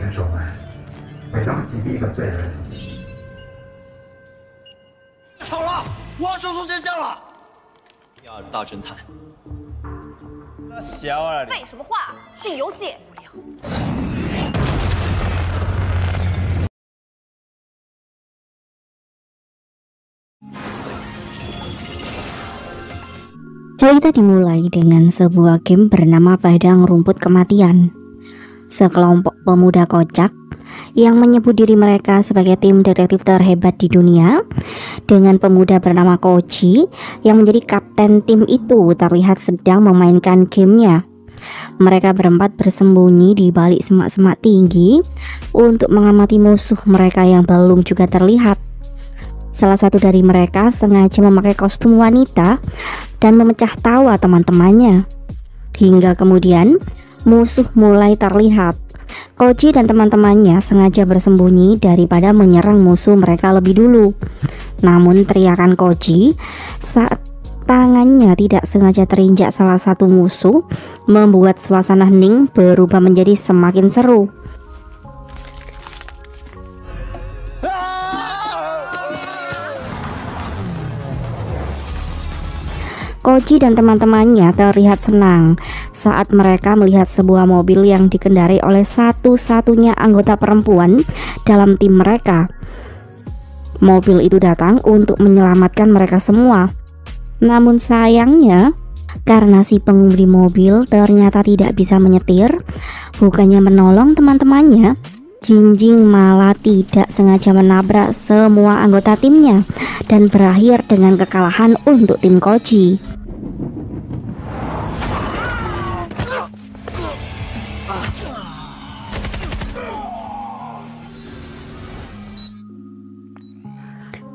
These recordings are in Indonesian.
人手们，给他们击毙一个罪人。巧了，我要手术见效了。第二大侦探，那小啊你！废什么话？进游戏。Cerita dimulai dengan sebuah game bernama Padang Rumput Kematian. Sekelompok pemuda kocak yang menyebut diri mereka sebagai tim detektif terhebat di dunia, dengan pemuda bernama Koji yang menjadi kapten tim itu terlihat sedang memainkan gamenya. Mereka berempat bersembunyi di balik semak-semak tinggi untuk mengamati musuh mereka yang belum juga terlihat. Salah satu dari mereka sengaja memakai kostum wanita dan memecah tawa teman-temannya. Hingga kemudian musuh mulai terlihat. Koji dan teman-temannya sengaja bersembunyi daripada menyerang musuh mereka lebih dulu. Namun teriakan Koji saat tangannya tidak sengaja terinjak salah satu musuh membuat suasana hening berubah menjadi semakin seru. Koji dan teman-temannya terlihat senang saat mereka melihat sebuah mobil yang dikendarai oleh satu-satunya anggota perempuan dalam tim mereka. Mobil itu datang untuk menyelamatkan mereka semua. Namun sayangnya, karena si pengemudi mobil ternyata tidak bisa menyetir, bukannya menolong teman-temannya, Jinjing malah tidak sengaja menabrak semua anggota timnya dan berakhir dengan kekalahan untuk tim Koji.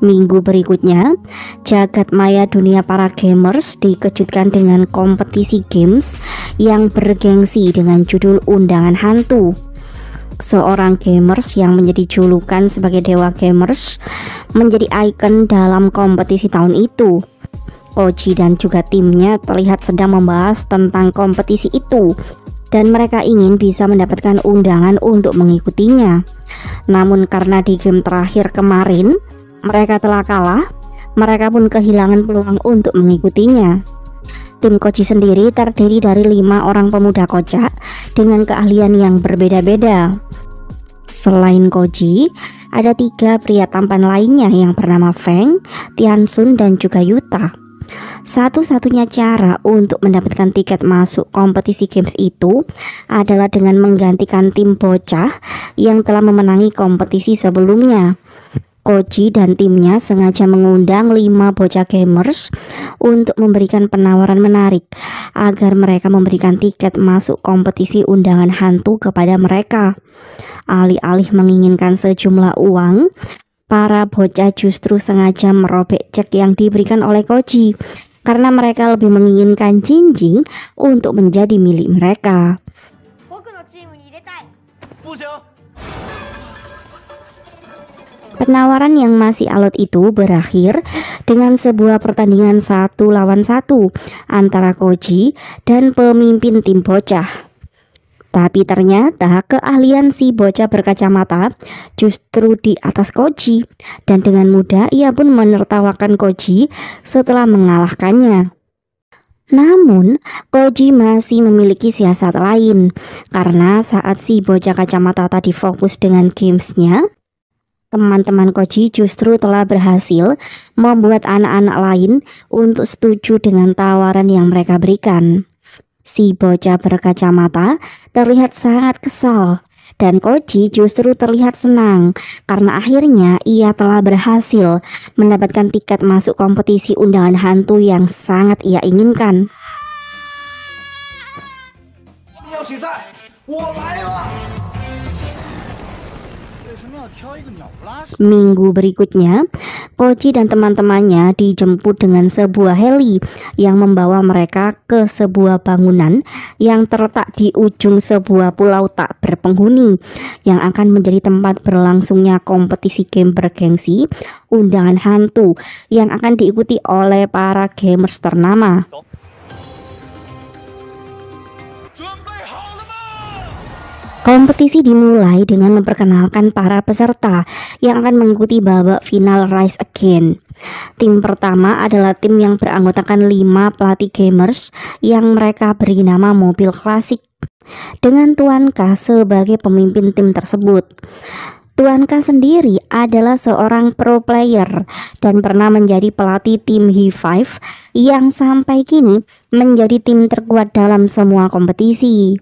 Minggu berikutnya, jagat maya dunia para gamers dikejutkan dengan kompetisi games yang bergengsi dengan judul Undangan Hantu. Seorang gamers yang menjadi julukan sebagai dewa gamers menjadi ikon dalam kompetisi tahun itu. Koji dan juga timnya terlihat sedang membahas tentang kompetisi itu dan mereka ingin bisa mendapatkan undangan untuk mengikutinya. Namun karena di game terakhir kemarin mereka telah kalah, mereka pun kehilangan peluang untuk mengikutinya. Tim Koji sendiri terdiri dari 5 orang pemuda kocak dengan keahlian yang berbeda-beda. Selain Koji, ada 3 pria tampan lainnya yang bernama Feng, Tiansun, dan juga Yuta. Satu-satunya cara untuk mendapatkan tiket masuk kompetisi games itu adalah dengan menggantikan tim bocah yang telah memenangi kompetisi sebelumnya. Koji dan timnya sengaja mengundang 5 bocah gamers untuk memberikan penawaran menarik agar mereka memberikan tiket masuk kompetisi undangan hantu kepada mereka. Alih-alih menginginkan sejumlah uang, para bocah justru sengaja merobek cek yang diberikan oleh Koji karena mereka lebih menginginkan Jinjing untuk menjadi milik mereka. Penawaran yang masih alot itu berakhir dengan sebuah pertandingan 1 lawan 1 antara Koji dan pemimpin tim bocah. Tapi ternyata keahlian si bocah berkacamata justru di atas Koji, dan dengan mudah ia pun menertawakan Koji setelah mengalahkannya. Namun, Koji masih memiliki siasat lain, karena saat si bocah kacamata tadi fokus dengan gamesnya, teman-teman Koji justru telah berhasil membuat anak-anak lain untuk setuju dengan tawaran yang mereka berikan. Si bocah berkacamata terlihat sangat kesal dan Koji justru terlihat senang karena akhirnya ia telah berhasil mendapatkan tiket masuk kompetisi undangan hantu yang sangat ia inginkan. Minggu berikutnya, Koji dan teman-temannya dijemput dengan sebuah heli yang membawa mereka ke sebuah bangunan yang terletak di ujung sebuah pulau tak berpenghuni yang akan menjadi tempat berlangsungnya kompetisi game bergengsi undangan hantu yang akan diikuti oleh para gamers ternama. Kompetisi dimulai dengan memperkenalkan para peserta yang akan mengikuti babak final Rise Again. Tim pertama adalah tim yang beranggotakan 5 pelatih gamers yang mereka beri nama mobil klasik, dengan Tuan K sebagai pemimpin tim tersebut. Tuan K sendiri adalah seorang pro player dan pernah menjadi pelatih tim Hi5 yang sampai kini menjadi tim terkuat dalam semua kompetisi.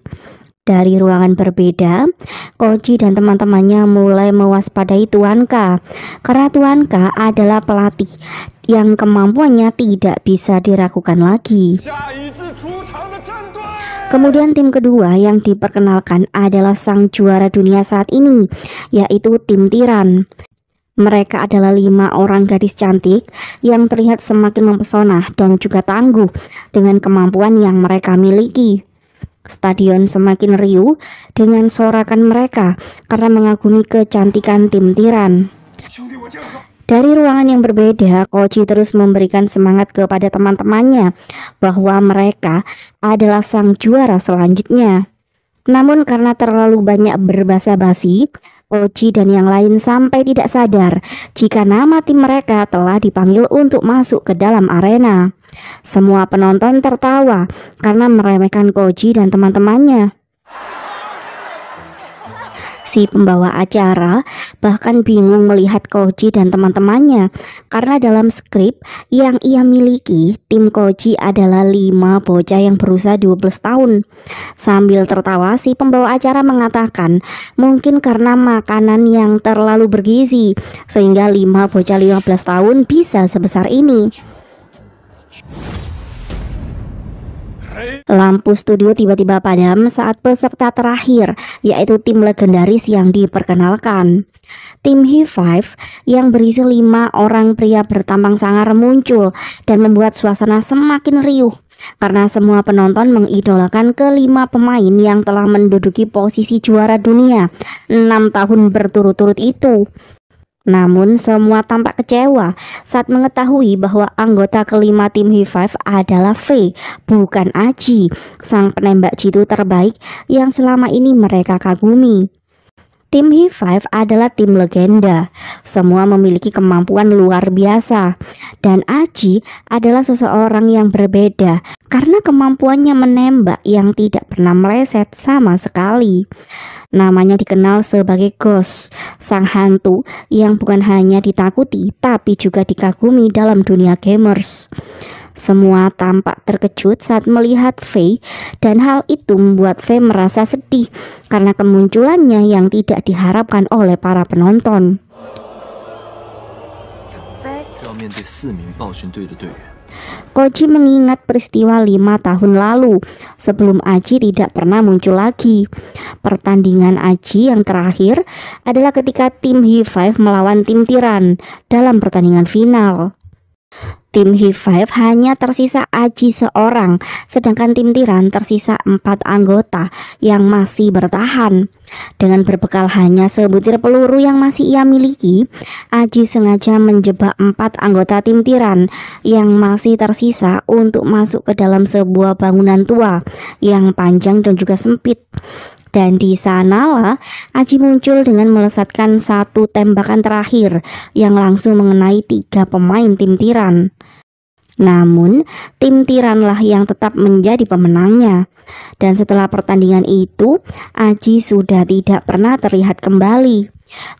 Dari ruangan berbeda, Koji dan teman-temannya mulai mewaspadai Tuan K karena Tuan K adalah pelatih yang kemampuannya tidak bisa diragukan lagi. Kemudian tim kedua yang diperkenalkan adalah sang juara dunia saat ini, yaitu tim Tiran. Mereka adalah 5 orang gadis cantik yang terlihat semakin mempesona dan juga tangguh dengan kemampuan yang mereka miliki. Stadion semakin riuh dengan sorakan mereka karena mengagumi kecantikan tim Tiran. Dari ruangan yang berbeda, Koji terus memberikan semangat kepada teman-temannya bahwa mereka adalah sang juara selanjutnya. Namun karena terlalu banyak berbasa-basi, Koji dan yang lain sampai tidak sadar jika nama tim mereka telah dipanggil untuk masuk ke dalam arena. Semua penonton tertawa karena meremehkan Koji dan teman-temannya. Si pembawa acara bahkan bingung melihat Koji dan teman-temannya karena dalam skrip yang ia miliki, tim Koji adalah 5 bocah yang berusia 12 tahun. Sambil tertawa, si pembawa acara mengatakan mungkin karena makanan yang terlalu bergizi sehingga 5 bocah 15 tahun bisa sebesar ini. Lampu studio tiba-tiba padam saat peserta terakhir, yaitu tim legendaris yang diperkenalkan. Tim Hi5 yang berisi 5 orang pria bertampang sangar muncul dan membuat suasana semakin riuh karena semua penonton mengidolakan kelima pemain yang telah menduduki posisi juara dunia 6 tahun berturut-turut itu. Namun semua tampak kecewa saat mengetahui bahwa anggota kelima tim Hi5 adalah Faye, bukan Aji, sang penembak jitu terbaik yang selama ini mereka kagumi. Tim Hi5 adalah tim legenda, semua memiliki kemampuan luar biasa, dan Aji adalah seseorang yang berbeda karena kemampuannya menembak yang tidak pernah meleset sama sekali. Namanya dikenal sebagai Ghost, sang hantu yang bukan hanya ditakuti tapi juga dikagumi dalam dunia gamers. Semua tampak terkejut saat melihat Faye dan hal itu membuat Faye merasa sedih karena kemunculannya yang tidak diharapkan oleh para penonton. Koji mengingat peristiwa 5 tahun lalu sebelum Aji tidak pernah muncul lagi. Pertandingan Aji yang terakhir adalah ketika tim Hi5 melawan tim Tiran dalam pertandingan final. Tim Hi5 hanya tersisa Aji seorang, sedangkan tim Tiran tersisa 4 anggota yang masih bertahan. Dengan berbekal hanya sebutir peluru yang masih ia miliki, Aji sengaja menjebak 4 anggota tim Tiran yang masih tersisa untuk masuk ke dalam sebuah bangunan tua yang panjang dan juga sempit. Dan di sanalah Aji muncul dengan melesatkan satu tembakan terakhir yang langsung mengenai 3 pemain tim Tiran. Namun tim Tiranlah yang tetap menjadi pemenangnya. Dan setelah pertandingan itu, Aji sudah tidak pernah terlihat kembali.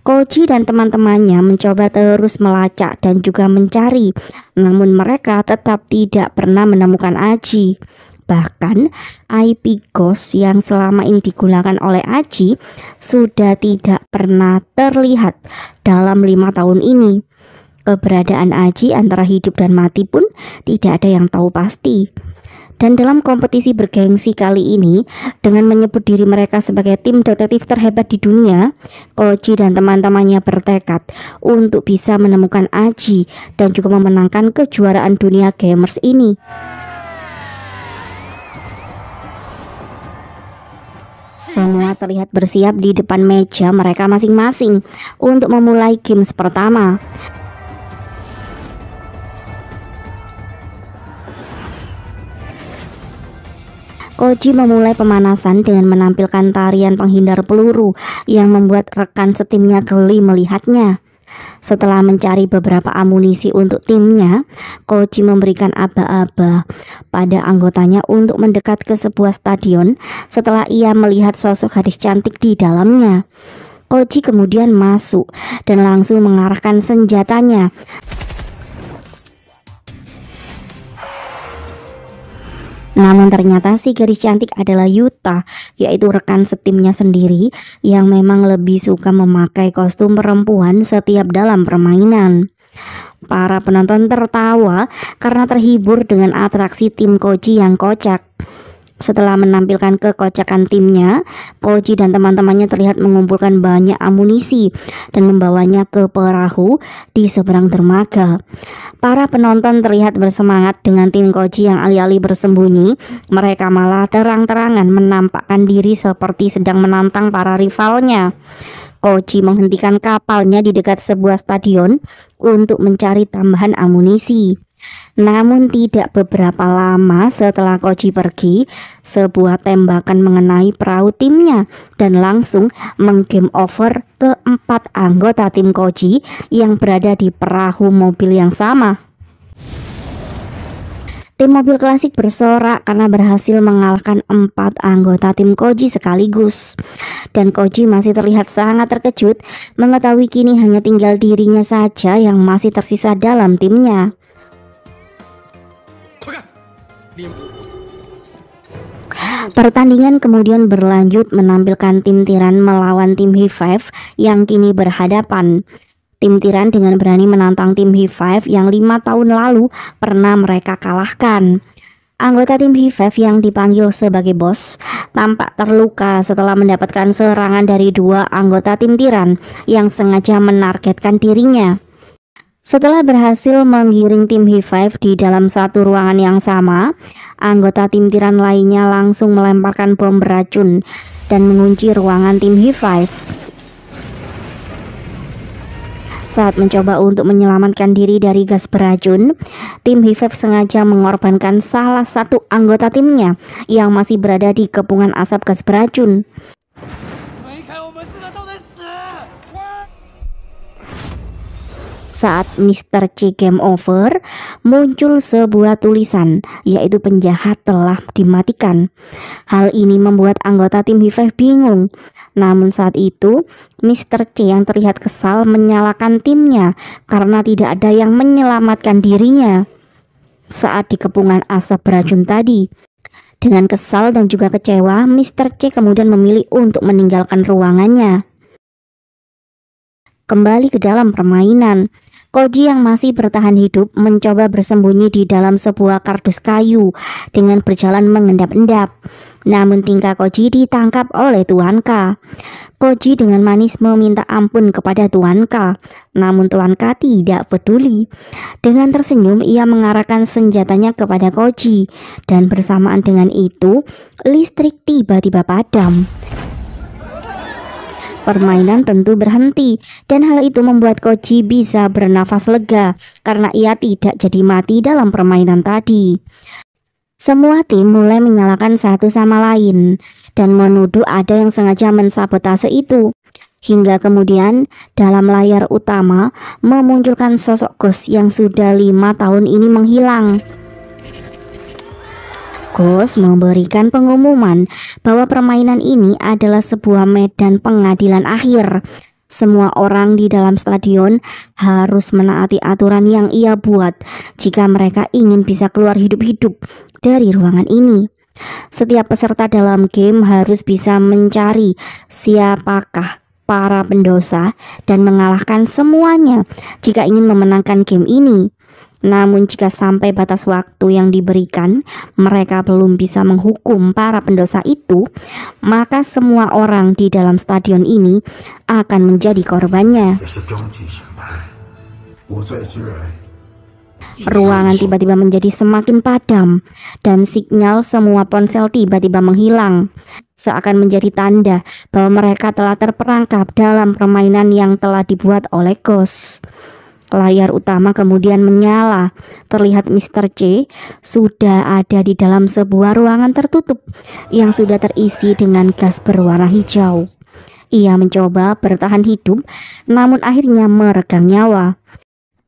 Koji dan teman-temannya mencoba terus melacak dan juga mencari, namun mereka tetap tidak pernah menemukan Aji. Bahkan IP Ghost yang selama ini digunakan oleh Aji sudah tidak pernah terlihat dalam 5 tahun ini. Keberadaan Aji antara hidup dan mati pun tidak ada yang tahu pasti. Dan dalam kompetisi bergengsi kali ini, dengan menyebut diri mereka sebagai tim detektif terhebat di dunia, Koji dan teman-temannya bertekad untuk bisa menemukan Aji dan juga memenangkan kejuaraan dunia gamers ini. Semua terlihat bersiap di depan meja mereka masing-masing untuk memulai games pertama. Koji memulai pemanasan dengan menampilkan tarian penghindar peluru yang membuat rekan setimnya geli melihatnya. Setelah mencari beberapa amunisi untuk timnya, Koji memberikan aba-aba pada anggotanya untuk mendekat ke sebuah stadion setelah ia melihat sosok gadis cantik di dalamnya. Koji kemudian masuk dan langsung mengarahkan senjatanya. Namun ternyata si gadis cantik adalah Yuta, yaitu rekan setimnya sendiri yang memang lebih suka memakai kostum perempuan setiap dalam permainan. Para penonton tertawa karena terhibur dengan atraksi tim Koji yang kocak. Setelah menampilkan kekocakan timnya, Koji dan teman-temannya terlihat mengumpulkan banyak amunisi dan membawanya ke perahu di seberang dermaga. Para penonton terlihat bersemangat dengan tim Koji yang alih-alih bersembunyi, mereka malah terang-terangan menampakkan diri seperti sedang menantang para rivalnya. Koji menghentikan kapalnya di dekat sebuah stadion untuk mencari tambahan amunisi. Namun tidak beberapa lama setelah Koji pergi, sebuah tembakan mengenai perahu timnya dan langsung menggame over keempat anggota tim Koji yang berada di perahu mobil yang sama. Tim mobil klasik bersorak karena berhasil mengalahkan 4 anggota tim Koji sekaligus. Dan Koji masih terlihat sangat terkejut mengetahui kini hanya tinggal dirinya saja yang masih tersisa dalam timnya. Pertandingan kemudian berlanjut menampilkan tim Tiran melawan tim Hive yang kini berhadapan. Tim Tiran dengan berani menantang tim Hive yang 5 tahun lalu pernah mereka kalahkan. Anggota tim Hive yang dipanggil sebagai bos tampak terluka setelah mendapatkan serangan dari 2 anggota tim Tiran yang sengaja menargetkan dirinya. Setelah berhasil menggiring tim Hive di dalam satu ruangan yang sama, anggota tim Tiran lainnya langsung melemparkan bom beracun dan mengunci ruangan tim Hive. Saat mencoba untuk menyelamatkan diri dari gas beracun, tim Hive sengaja mengorbankan salah satu anggota timnya yang masih berada di kepungan asap gas beracun. Saat Mr. C game over, muncul sebuah tulisan, yaitu penjahat telah dimatikan. Hal ini membuat anggota tim Hive bingung. Namun saat itu, Mr. C yang terlihat kesal menyalahkan timnya karena tidak ada yang menyelamatkan dirinya saat di kepungan asap beracun tadi. Dengan kesal dan juga kecewa, Mr. C kemudian memilih untuk meninggalkan ruangannya. Kembali ke dalam permainan, Koji yang masih bertahan hidup mencoba bersembunyi di dalam sebuah kardus kayu dengan berjalan mengendap-endap. Namun tingkah Koji ditangkap oleh Tuan K. Koji dengan manis meminta ampun kepada Tuan K, namun Tuan K tidak peduli. Dengan tersenyum ia mengarahkan senjatanya kepada Koji, dan bersamaan dengan itu listrik tiba-tiba padam. Permainan tentu berhenti, dan hal itu membuat Koji bisa bernafas lega karena ia tidak jadi mati dalam permainan tadi. Semua tim mulai menyalahkan satu sama lain dan menuduh ada yang sengaja mensabotase itu. Hingga kemudian dalam layar utama memunculkan sosok Ghost yang sudah 5 tahun ini menghilang. Ghost memberikan pengumuman bahwa permainan ini adalah sebuah medan pengadilan akhir. Semua orang di dalam stadion harus menaati aturan yang ia buat jika mereka ingin bisa keluar hidup-hidup dari ruangan ini. Setiap peserta dalam game harus bisa mencari siapakah para pendosa dan mengalahkan semuanya jika ingin memenangkan game ini. Namun jika sampai batas waktu yang diberikan mereka belum bisa menghukum para pendosa itu, maka semua orang di dalam stadion ini akan menjadi korbannya. Ruangan tiba-tiba menjadi semakin padam dan sinyal semua ponsel tiba-tiba menghilang, seakan menjadi tanda bahwa mereka telah terperangkap dalam permainan yang telah dibuat oleh Ghost. Layar utama kemudian menyala. Terlihat Mr. C sudah ada di dalam sebuah ruangan tertutup yang sudah terisi dengan gas berwarna hijau. Ia mencoba bertahan hidup, namun akhirnya meregang nyawa.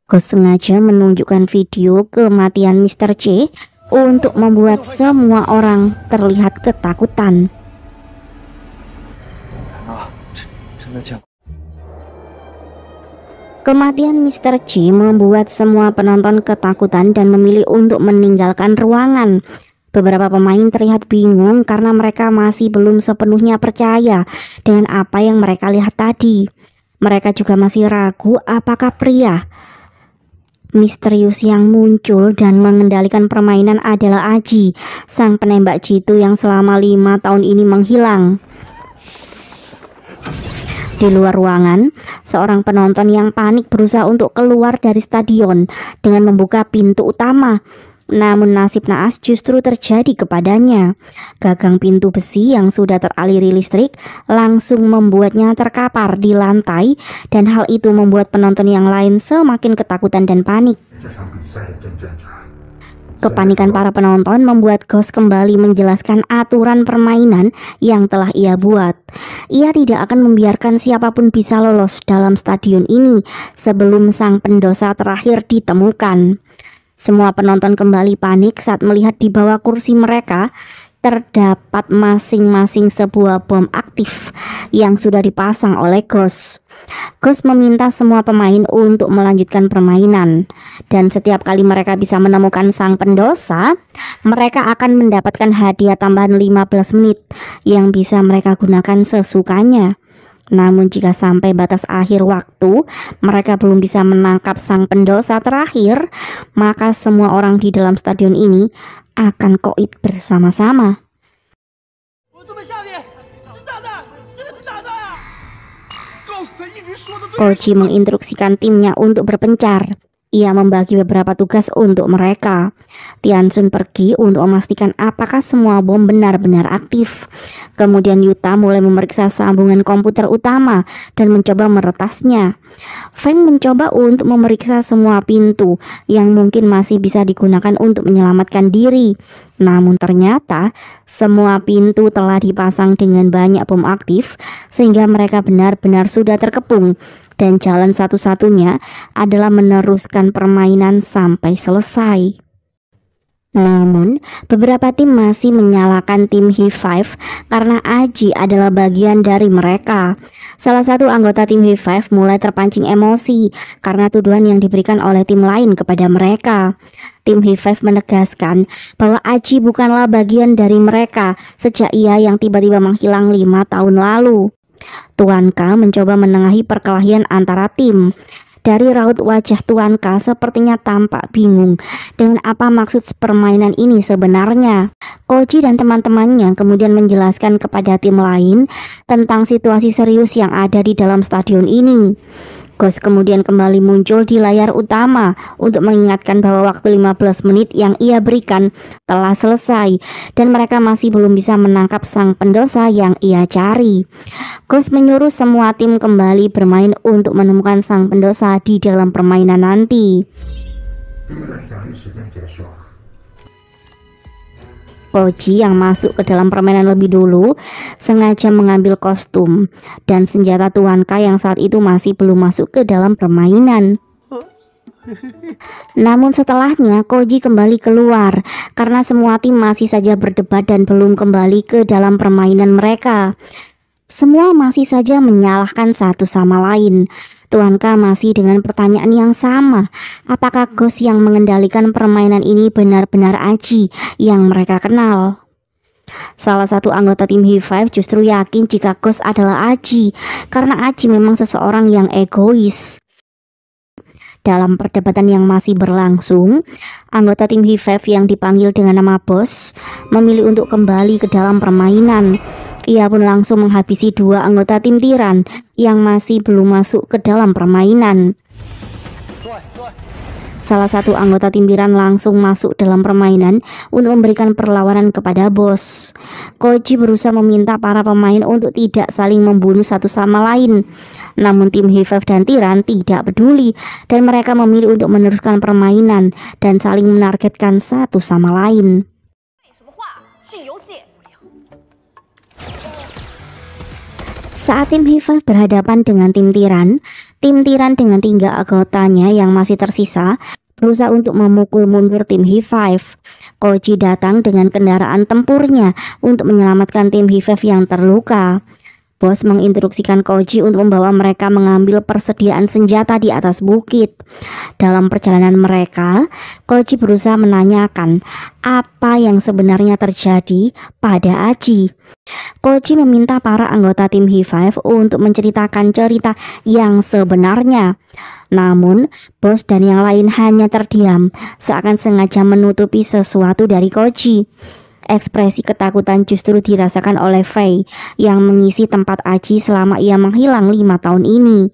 Ghost sengaja menunjukkan video kematian Mr. C untuk membuat semua orang terlihat ketakutan. Kematian Mr. C membuat semua penonton ketakutan dan memilih untuk meninggalkan ruangan. Beberapa pemain terlihat bingung karena mereka masih belum sepenuhnya percaya dengan apa yang mereka lihat tadi. Mereka juga masih ragu apakah pria misterius yang muncul dan mengendalikan permainan adalah Aji, sang penembak jitu yang selama 5 tahun ini menghilang. Di luar ruangan, seorang penonton yang panik berusaha untuk keluar dari stadion dengan membuka pintu utama. Namun nasib naas justru terjadi kepadanya. Gagang pintu besi yang sudah teraliri listrik langsung membuatnya terkapar di lantai, dan hal itu membuat penonton yang lain semakin ketakutan dan panik. Kepanikan para penonton membuat Ghost kembali menjelaskan aturan permainan yang telah ia buat. Ia tidak akan membiarkan siapapun bisa lolos dalam stadion ini sebelum sang pendosa terakhir ditemukan. Semua penonton kembali panik saat melihat di bawah kursi mereka terdapat masing-masing sebuah bom aktif yang sudah dipasang oleh Ghost. Ghost meminta semua pemain untuk melanjutkan permainan, dan setiap kali mereka bisa menemukan sang pendosa, mereka akan mendapatkan hadiah tambahan 15 menit yang bisa mereka gunakan sesukanya. Namun jika sampai batas akhir waktu mereka belum bisa menangkap sang pendosa terakhir, maka semua orang di dalam stadion ini akan koit bersama-sama. Koji menginstruksikan timnya untuk berpencar. Ia membagi beberapa tugas untuk mereka. Tiansun pergi untuk memastikan apakah semua bom benar-benar aktif. Kemudian Yuta mulai memeriksa sambungan komputer utama dan mencoba meretasnya. Feng mencoba untuk memeriksa semua pintu yang mungkin masih bisa digunakan untuk menyelamatkan diri. Namun ternyata semua pintu telah dipasang dengan banyak bom aktif sehingga mereka benar-benar sudah terkepung. Dan jalan satu-satunya adalah meneruskan permainan sampai selesai. Namun, beberapa tim masih menyalahkan tim Hi5 karena Aji adalah bagian dari mereka. Salah satu anggota tim Hi5 mulai terpancing emosi karena tuduhan yang diberikan oleh tim lain kepada mereka. Tim Hi5 menegaskan bahwa Aji bukanlah bagian dari mereka sejak ia yang tiba-tiba menghilang 5 tahun lalu. Tuan K mencoba menengahi perkelahian antara tim. Dari raut wajah Tuan K sepertinya tampak bingung dengan apa maksud permainan ini sebenarnya. Koji dan teman-temannya kemudian menjelaskan kepada tim lain tentang situasi serius yang ada di dalam stadion ini. Ghost kemudian kembali muncul di layar utama untuk mengingatkan bahwa waktu 15 menit yang ia berikan telah selesai dan mereka masih belum bisa menangkap sang pendosa yang ia cari. Ghost menyuruh semua tim kembali bermain untuk menemukan sang pendosa di dalam permainan nanti. Koji yang masuk ke dalam permainan lebih dulu sengaja mengambil kostum dan senjata Tuan K yang saat itu masih belum masuk ke dalam permainan. Namun setelahnya Koji kembali keluar karena semua tim masih saja berdebat dan belum kembali ke dalam permainan mereka. Semua masih saja menyalahkan satu sama lain. Tuan K masih dengan pertanyaan yang sama. Apakah Ghost yang mengendalikan permainan ini benar-benar Aji yang mereka kenal? Salah satu anggota tim Hi5 justru yakin jika Ghost adalah Aji karena Aji memang seseorang yang egois. Dalam perdebatan yang masih berlangsung, anggota tim Hi5 yang dipanggil dengan nama Bos memilih untuk kembali ke dalam permainan. Ia pun langsung menghabisi dua anggota tim Tiran yang masih belum masuk ke dalam permainan. Salah satu anggota tim Piran langsung masuk dalam permainan untuk memberikan perlawanan kepada bos. Koji berusaha meminta para pemain untuk tidak saling membunuh satu sama lain. Namun tim Hive dan Tiran tidak peduli dan mereka memilih untuk meneruskan permainan dan saling menargetkan satu sama lain. Saat tim Hive berhadapan dengan tim Tiran dengan 3 anggotanya yang masih tersisa berusaha untuk memukul mundur tim Hive. Koji datang dengan kendaraan tempurnya untuk menyelamatkan tim Hive yang terluka. Bos menginstruksikan Koji untuk membawa mereka mengambil persediaan senjata di atas bukit. Dalam perjalanan mereka, Koji berusaha menanyakan apa yang sebenarnya terjadi pada Aji. Koji meminta para anggota tim Hive untuk menceritakan cerita yang sebenarnya. Namun, bos dan yang lain hanya terdiam, seakan sengaja menutupi sesuatu dari Koji. Ekspresi ketakutan justru dirasakan oleh Fei yang mengisi tempat Aji selama ia menghilang 5 tahun ini.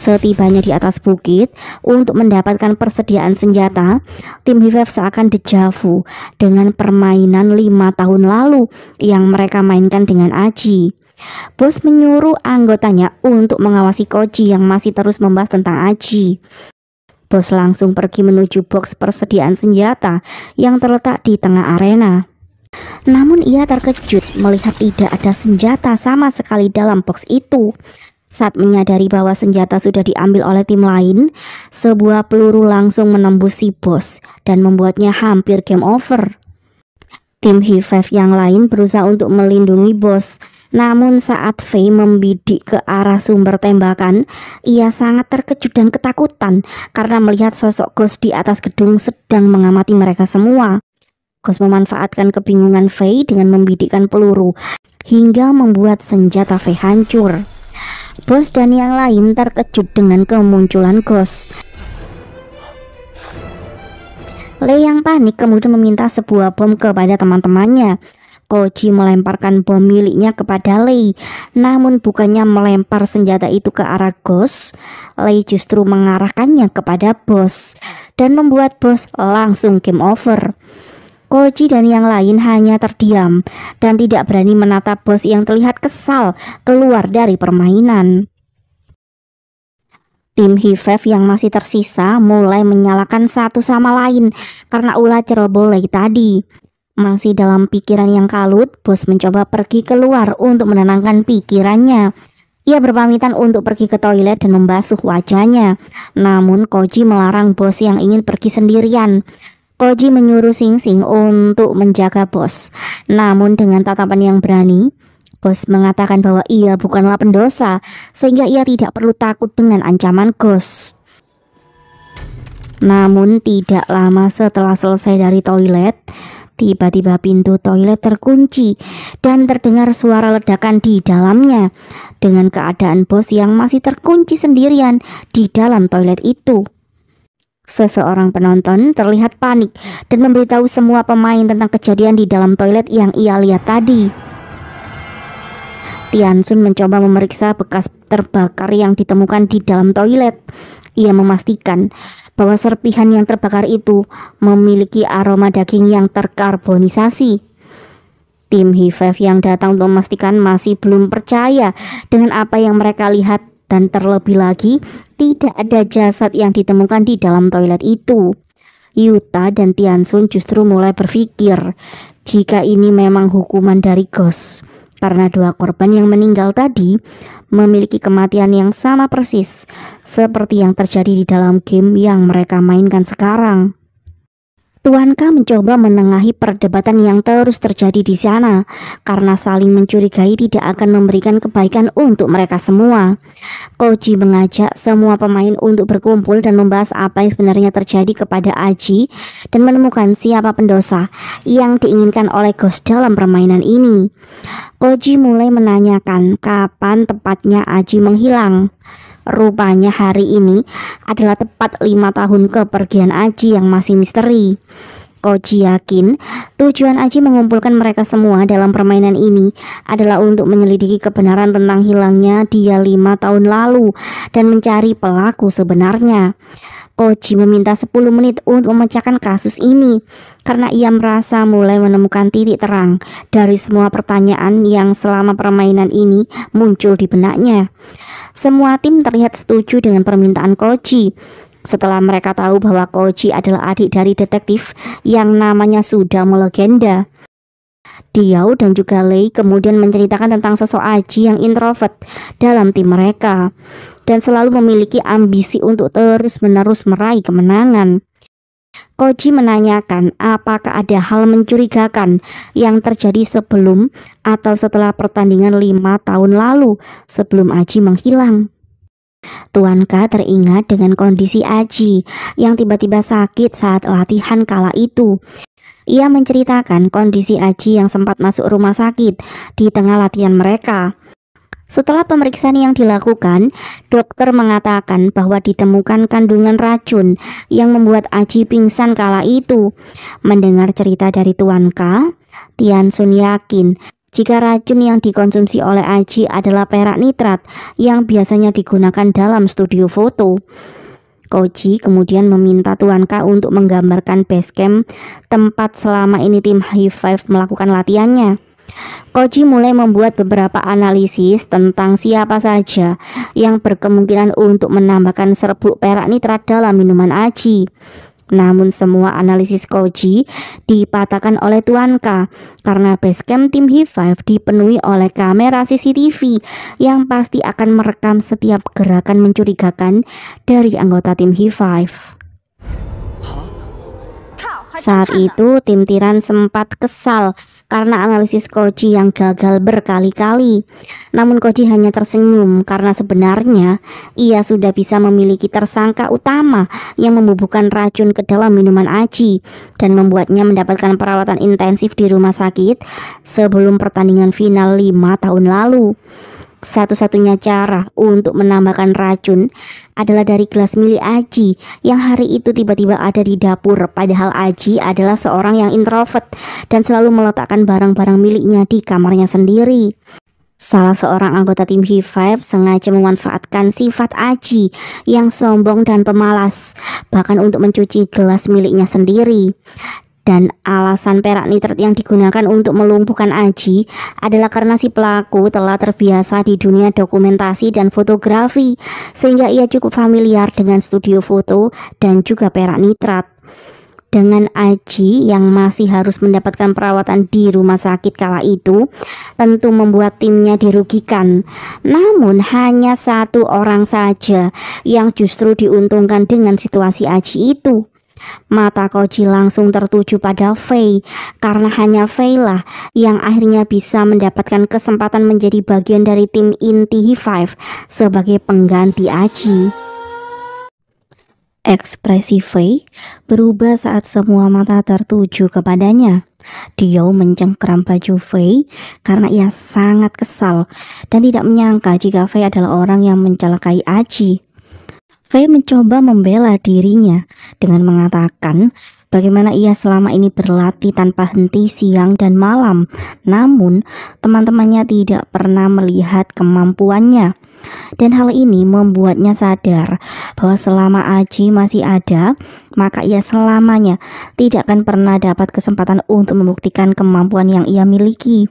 Setibanya di atas bukit untuk mendapatkan persediaan senjata, tim Hive seakan dejavu dengan permainan 5 tahun lalu yang mereka mainkan dengan Aji. Bos menyuruh anggotanya untuk mengawasi Koji yang masih terus membahas tentang Aji. Bos langsung pergi menuju box persediaan senjata yang terletak di tengah arena. Namun ia terkejut melihat tidak ada senjata sama sekali dalam box itu. Saat menyadari bahwa senjata sudah diambil oleh tim lain, sebuah peluru langsung menembus si bos dan membuatnya hampir game over. Tim Hive yang lain berusaha untuk melindungi bos. Namun saat Fei membidik ke arah sumber tembakan, ia sangat terkejut dan ketakutan karena melihat sosok Ghost di atas gedung sedang mengamati mereka semua. Ghost memanfaatkan kebingungan Fei dengan membidikkan peluru hingga membuat senjata Fei hancur. Bos dan yang lain terkejut dengan kemunculan Ghost. Lei yang panik kemudian meminta sebuah bom kepada teman-temannya. Koji melemparkan bom miliknya kepada Lei, namun bukannya melempar senjata itu ke arah Ghost, Lei justru mengarahkannya kepada bos dan membuat bos langsung game over. Koji dan yang lain hanya terdiam dan tidak berani menatap bos yang terlihat kesal keluar dari permainan. Tim Hive yang masih tersisa mulai menyalahkan satu sama lain karena ulah ceroboh Lei tadi. Masih dalam pikiran yang kalut, bos mencoba pergi keluar untuk menenangkan pikirannya. Ia berpamitan untuk pergi ke toilet dan membasuh wajahnya. Namun Koji melarang bos yang ingin pergi sendirian. Koji menyuruh Sing Sing untuk menjaga bos. Namun dengan tatapan yang berani, bos mengatakan bahwa ia bukanlah pendosa, sehingga ia tidak perlu takut dengan ancaman Ghost. Namun tidak lama setelah selesai dari toilet, tiba-tiba pintu toilet terkunci dan terdengar suara ledakan di dalamnya. Dengan keadaan bos yang masih terkunci sendirian di dalam toilet itu, seseorang penonton terlihat panik dan memberitahu semua pemain tentang kejadian di dalam toilet yang ia lihat tadi. Tiansun mencoba memeriksa bekas terbakar yang ditemukan di dalam toilet. Ia memastikan bahwa serpihan yang terbakar itu memiliki aroma daging yang terkarbonisasi. Tim Hive yang datang untuk memastikan masih belum percaya dengan apa yang mereka lihat, dan terlebih lagi tidak ada jasad yang ditemukan di dalam toilet itu. Yuta dan Tiansun justru mulai berpikir jika ini memang hukuman dari Ghost, karena 2 korban yang meninggal tadi memiliki kematian yang sama persis seperti yang terjadi di dalam game yang mereka mainkan sekarang. Tuan K mencoba menengahi perdebatan yang terus terjadi di sana, karena saling mencurigai tidak akan memberikan kebaikan untuk mereka semua. Koji mengajak semua pemain untuk berkumpul dan membahas apa yang sebenarnya terjadi kepada Aji dan menemukan siapa pendosa yang diinginkan oleh Ghost dalam permainan ini. Koji mulai menanyakan kapan tepatnya Aji menghilang. Rupanya hari ini adalah tepat 5 tahun kepergian Aji yang masih misteri. Koji yakin tujuan Aji mengumpulkan mereka semua dalam permainan ini adalah untuk menyelidiki kebenaran tentang hilangnya dia 5 tahun lalu dan mencari pelaku sebenarnya. Koji meminta 10 menit untuk memecahkan kasus ini karena ia merasa mulai menemukan titik terang dari semua pertanyaan yang selama permainan ini muncul di benaknya. Semua tim terlihat setuju dengan permintaan Koji. Setelah mereka tahu bahwa Koji adalah adik dari detektif yang namanya sudah melegenda. Diao dan juga Lei kemudian menceritakan tentang sosok Aji yang introvert dalam tim mereka dan selalu memiliki ambisi untuk terus-menerus meraih kemenangan. Koji menanyakan apakah ada hal mencurigakan yang terjadi sebelum atau setelah pertandingan 5 tahun lalu sebelum Aji menghilang. Tuan K teringat dengan kondisi Aji yang tiba-tiba sakit saat latihan kala itu. Ia menceritakan kondisi Aji yang sempat masuk rumah sakit di tengah latihan mereka. Setelah pemeriksaan yang dilakukan, dokter mengatakan bahwa ditemukan kandungan racun yang membuat Aji pingsan kala itu. Mendengar cerita dari Tuan K, Tian Sun yakin jika racun yang dikonsumsi oleh Aji adalah perak nitrat yang biasanya digunakan dalam studio foto. Koji kemudian meminta Tuan K untuk menggambarkan base camp tempat selama ini tim High Five melakukan latihannya. Koji mulai membuat beberapa analisis tentang siapa saja yang berkemungkinan untuk menambahkan serbuk perak nitrat dalam minuman Aji. Namun semua analisis Koji dipatahkan oleh Tuan K karena basecamp tim High-Five dipenuhi oleh kamera CCTV yang pasti akan merekam setiap gerakan mencurigakan dari anggota tim High-Five. Saat itu tim Tiran sempat kesal karena analisis Koji yang gagal berkali-kali. Namun Koji hanya tersenyum karena sebenarnya ia sudah bisa memiliki tersangka utama yang membubuhkan racun ke dalam minuman Aji dan membuatnya mendapatkan perawatan intensif di rumah sakit sebelum pertandingan final 5 tahun lalu. Satu-satunya cara untuk menambahkan racun adalah dari gelas milik Aji yang hari itu tiba-tiba ada di dapur, padahal Aji adalah seorang yang introvert dan selalu meletakkan barang-barang miliknya di kamarnya sendiri. Salah seorang anggota tim High-Five sengaja memanfaatkan sifat Aji yang sombong dan pemalas, bahkan untuk mencuci gelas miliknya sendiri. Dan alasan perak nitrat yang digunakan untuk melumpuhkan Aji adalah karena si pelaku telah terbiasa di dunia dokumentasi dan fotografi, sehingga ia cukup familiar dengan studio foto dan juga perak nitrat. Dengan Aji yang masih harus mendapatkan perawatan di rumah sakit kala itu, tentu membuat timnya dirugikan. Namun hanya satu orang saja yang justru diuntungkan dengan situasi Aji itu. Mata Koji langsung tertuju pada Fei karena hanya Fei lah yang akhirnya bisa mendapatkan kesempatan menjadi bagian dari tim inti High-Five sebagai pengganti Aji. Ekspresi Fei berubah saat semua mata tertuju kepadanya. Diao mencengkeram baju Fei karena ia sangat kesal dan tidak menyangka jika Fei adalah orang yang mencelakai Aji. Fei mencoba membela dirinya dengan mengatakan bagaimana ia selama ini berlatih tanpa henti siang dan malam, namun teman-temannya tidak pernah melihat kemampuannya. Dan hal ini membuatnya sadar bahwa selama Aji masih ada, maka ia selamanya tidak akan pernah dapat kesempatan untuk membuktikan kemampuan yang ia miliki.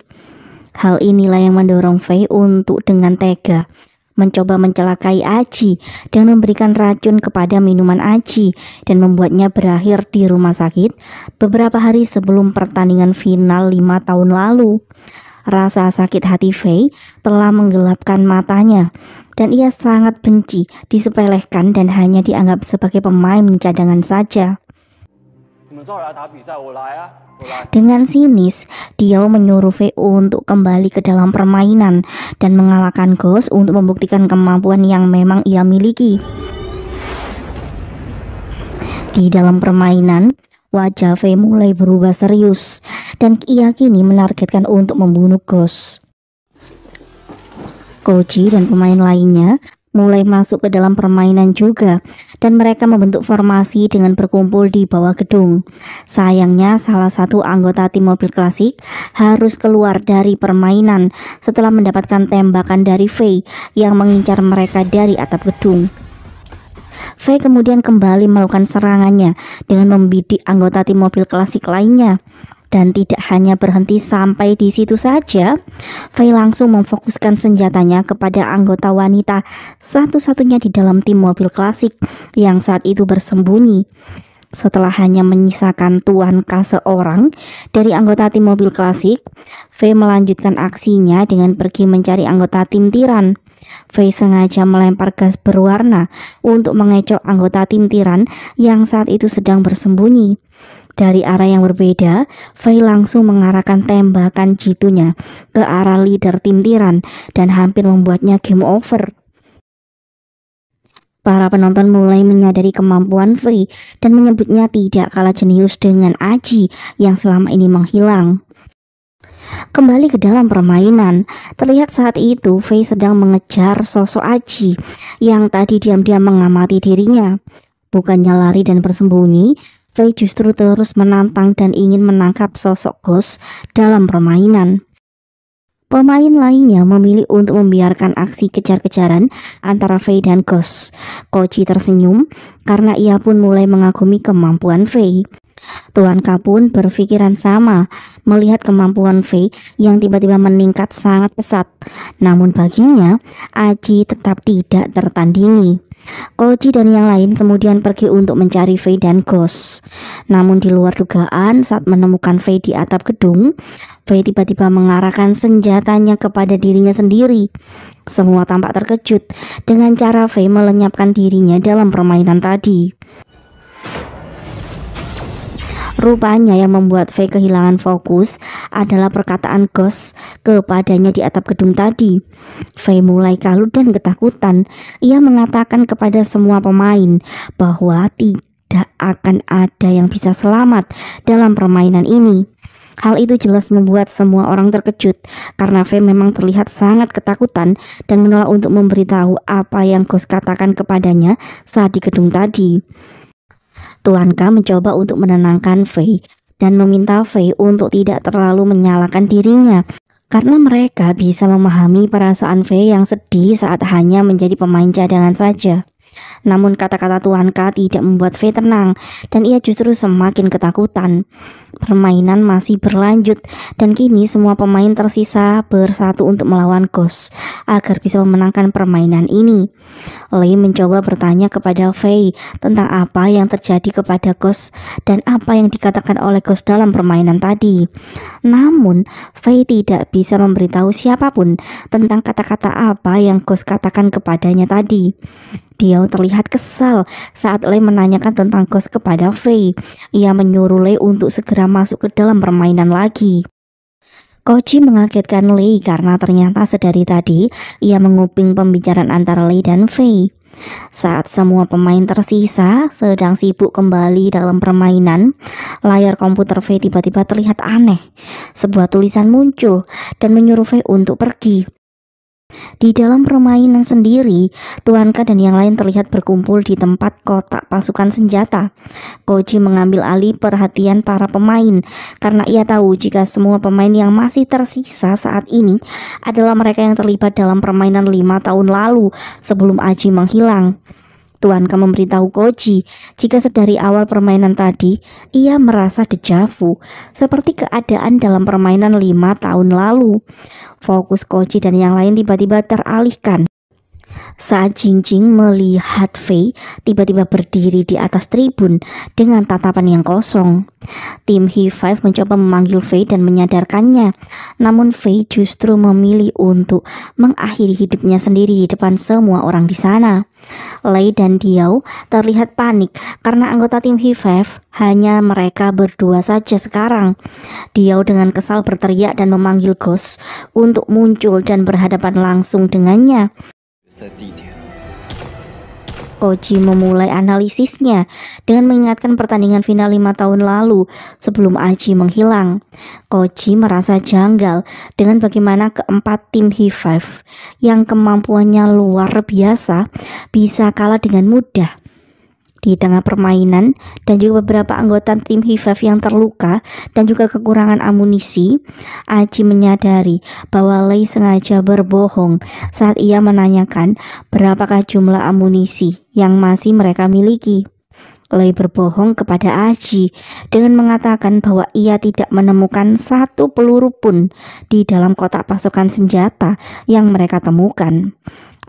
Hal inilah yang mendorong Fei untuk dengan tega mencoba mencelakai Aji dan memberikan racun kepada minuman Aji dan membuatnya berakhir di rumah sakit beberapa hari sebelum pertandingan final 5 tahun lalu. Rasa sakit hati Fei telah menggelapkan matanya dan ia sangat benci disepelekan dan hanya dianggap sebagai pemain cadangan saja. Dengan sinis, Diao menyuruh Fei untuk kembali ke dalam permainan dan mengalahkan Ghost untuk membuktikan kemampuan yang memang ia miliki. Di dalam permainan, wajah Fei mulai berubah serius dan ia kini menargetkan untuk membunuh Ghost. Koji dan pemain lainnya mulai masuk ke dalam permainan juga, dan mereka membentuk formasi dengan berkumpul di bawah gedung. Sayangnya salah satu anggota tim mobil klasik harus keluar dari permainan setelah mendapatkan tembakan dari Faye yang mengincar mereka dari atap gedung. Faye kemudian kembali melakukan serangannya dengan membidik anggota tim mobil klasik lainnya. Dan tidak hanya berhenti sampai di situ saja, Faye langsung memfokuskan senjatanya kepada anggota wanita satu-satunya di dalam tim mobil klasik yang saat itu bersembunyi. Setelah hanya menyisakan Tuan K seorang dari anggota tim mobil klasik, Faye melanjutkan aksinya dengan pergi mencari anggota tim tiran. Faye sengaja melempar gas berwarna untuk mengecoh anggota tim tiran yang saat itu sedang bersembunyi. Dari arah yang berbeda, Faye langsung mengarahkan tembakan jitunya ke arah leader tim tiran dan hampir membuatnya game over. Para penonton mulai menyadari kemampuan Faye dan menyebutnya tidak kalah jenius dengan Aji yang selama ini menghilang. Kembali ke dalam permainan, terlihat saat itu Faye sedang mengejar sosok Aji yang tadi diam-diam mengamati dirinya. Bukannya lari dan bersembunyi, Faye justru terus menantang dan ingin menangkap sosok Ghost dalam permainan. Pemain lainnya memilih untuk membiarkan aksi kejar-kejaran antara Faye dan Ghost. Koji tersenyum karena ia pun mulai mengagumi kemampuan Faye. Tuan K pun berpikiran sama melihat kemampuan Faye yang tiba-tiba meningkat sangat pesat. Namun baginya, Aji tetap tidak tertandingi. Koji dan yang lain kemudian pergi untuk mencari Faye dan Ghost. Namun di luar dugaan, saat menemukan Faye di atap gedung, Faye tiba-tiba mengarahkan senjatanya kepada dirinya sendiri. Semua tampak terkejut dengan cara Faye melenyapkan dirinya dalam permainan tadi. Rupanya yang membuat Faye kehilangan fokus adalah perkataan Ghost kepadanya di atap gedung tadi. Faye mulai kalut dan ketakutan. Ia mengatakan kepada semua pemain bahwa tidak akan ada yang bisa selamat dalam permainan ini. Hal itu jelas membuat semua orang terkejut karena Faye memang terlihat sangat ketakutan dan menolak untuk memberitahu apa yang Ghost katakan kepadanya saat di gedung tadi. Tuan K mencoba untuk menenangkan Faye dan meminta Faye untuk tidak terlalu menyalahkan dirinya karena mereka bisa memahami perasaan Faye yang sedih saat hanya menjadi pemain cadangan saja. Namun kata-kata Tuan K tidak membuat Faye tenang dan ia justru semakin ketakutan. Permainan masih berlanjut dan kini semua pemain tersisa bersatu untuk melawan Ghost agar bisa memenangkan permainan ini. Lei mencoba bertanya kepada Faye tentang apa yang terjadi kepada Ghost dan apa yang dikatakan oleh Ghost dalam permainan tadi. Namun Faye tidak bisa memberitahu siapapun tentang kata-kata apa yang Ghost katakan kepadanya tadi. Dia terlihat kesal saat Lei menanyakan tentang Ghost kepada Faye. Ia menyuruh Lei untuk segera masuk ke dalam permainan lagi. Koji mengagetkan Lei karena ternyata sedari tadi ia menguping pembicaraan antara Lei dan Faye. Saat semua pemain tersisa sedang sibuk kembali dalam permainan, layar komputer Faye tiba-tiba terlihat aneh. Sebuah tulisan muncul dan menyuruh Faye untuk pergi. Di dalam permainan sendiri, Tuan K dan yang lain terlihat berkumpul di tempat kotak pasukan senjata. Koji mengambil alih perhatian para pemain karena ia tahu jika semua pemain yang masih tersisa saat ini adalah mereka yang terlibat dalam permainan 5 tahun lalu sebelum Aji menghilang. Tuan K memberitahu Koji jika sedari awal permainan tadi ia merasa dejavu seperti keadaan dalam permainan 5 tahun lalu. Fokus Koji dan yang lain tiba-tiba teralihkan saat Jingjing melihat Faye tiba-tiba berdiri di atas tribun dengan tatapan yang kosong. Tim Hi5 mencoba memanggil Faye dan menyadarkannya, namun Faye justru memilih untuk mengakhiri hidupnya sendiri di depan semua orang di sana. Lei dan Diao terlihat panik karena anggota tim Hi5 hanya mereka berdua saja sekarang. Diao dengan kesal berteriak dan memanggil Ghost untuk muncul dan berhadapan langsung dengannya. Koji memulai analisisnya dengan mengingatkan pertandingan final 5 tahun lalu sebelum Aji menghilang. Koji merasa janggal dengan bagaimana keempat tim H5 yang kemampuannya luar biasa bisa kalah dengan mudah. Di tengah permainan dan juga beberapa anggota tim H5 yang terluka dan juga kekurangan amunisi, Aji menyadari bahwa Lei sengaja berbohong saat ia menanyakan berapakah jumlah amunisi yang masih mereka miliki. Lei berbohong kepada Aji dengan mengatakan bahwa ia tidak menemukan satu peluru pun di dalam kotak pasukan senjata yang mereka temukan.